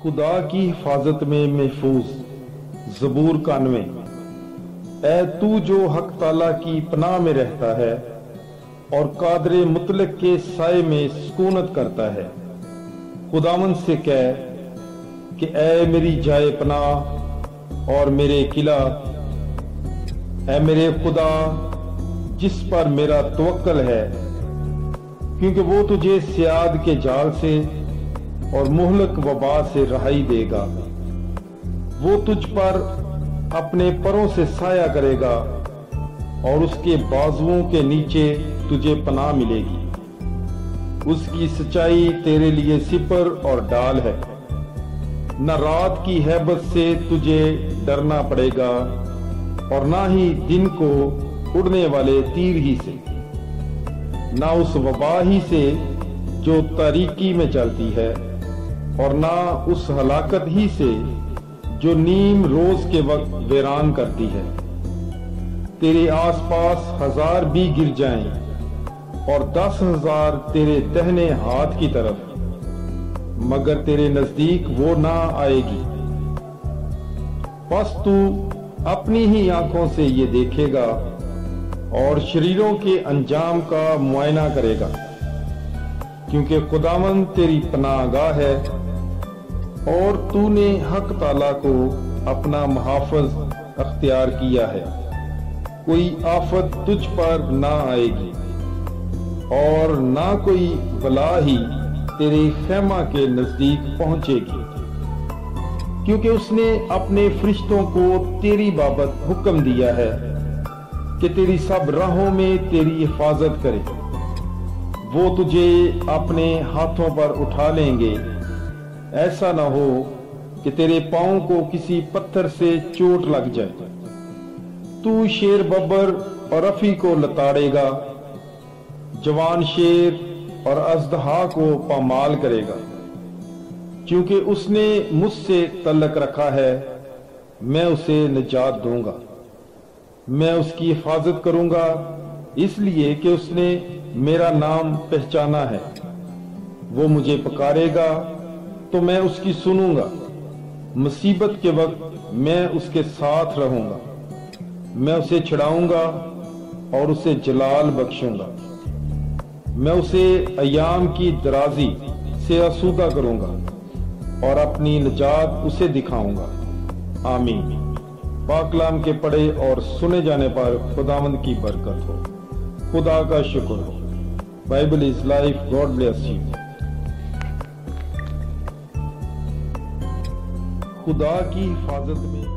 खुदा की हिफाजत में महफूज। ज़बूर 91। ऐ तू जो हक ताला की पनाह में रहता है और कादरे मुतलक के साए में सुकूनत करता है, खुदावंद से कह कि ऐ मेरी जाए पनाह और मेरे किला, ऐ मेरे खुदा जिस पर मेरा तवक्कल है, क्योंकि वो तुझे सियाद के जाल से और मुहलक वबा से रहाई देगा। वो तुझ पर अपने परों से साया करेगा और उसके बाजुओं के नीचे तुझे पनाह मिलेगी। उसकी सच्चाई तेरे लिए सिपर और डाल है, न रात की हैबत से तुझे डरना पड़ेगा और ना ही दिन को उड़ने वाले तीर ही से, ना उस वबा ही से जो तारीकी में चलती है और ना उस हलाकत ही से जो नीम रोज के वक्त वीरान करती है। तेरे आसपास 1000 भी गिर जाएं और 10,000 तेरे दाहिने हाथ की तरफ, मगर तेरे नजदीक वो ना आएगी। बस तू अपनी ही आंखों से ये देखेगा और शरीरों के अंजाम का मुआयना करेगा, क्योंकि खुदावंद तेरी पनाहगाह है और तूने हक ताला को अपना मुहाफ़िज़ अख्तियार किया है। कोई आफत तुझ पर ना आएगी और ना कोई बला ही तेरे खैमा के नजदीक पहुंचेगी, क्योंकि उसने अपने फरिश्तों को तेरी बाबत हुक्म दिया है कि तेरी सब राहों में तेरी हिफाजत करे। वो तुझे अपने हाथों पर उठा लेंगे, ऐसा ना हो कि तेरे पांव को किसी पत्थर से चोट लग जाए। तू शेर बब्बर और अफी को लताड़ेगा, जवान शेर और अजदहा को पामाल करेगा। क्योंकि उसने मुझसे तल्लक रखा है, मैं उसे निजात दूंगा। मैं उसकी हिफाजत करूंगा, इसलिए कि उसने मेरा नाम पहचाना है। वो मुझे पुकारेगा तो मैं उसकी सुनूंगा। मुसीबत के वक्त मैं उसके साथ रहूंगा। मैं उसे छुड़ाऊंगा और उसे जलाल बख्शूंगा। मैं उसे अयाम की दराजी से आसूदा करूंगा और अपनी निजात उसे दिखाऊंगा। आमीन। पाकलाम के पढ़े और सुने जाने पर खुदावंद की बरकत हो। खुदा का शुक्र हो। Bible is life. God bless you. खुदा की हिफाजत में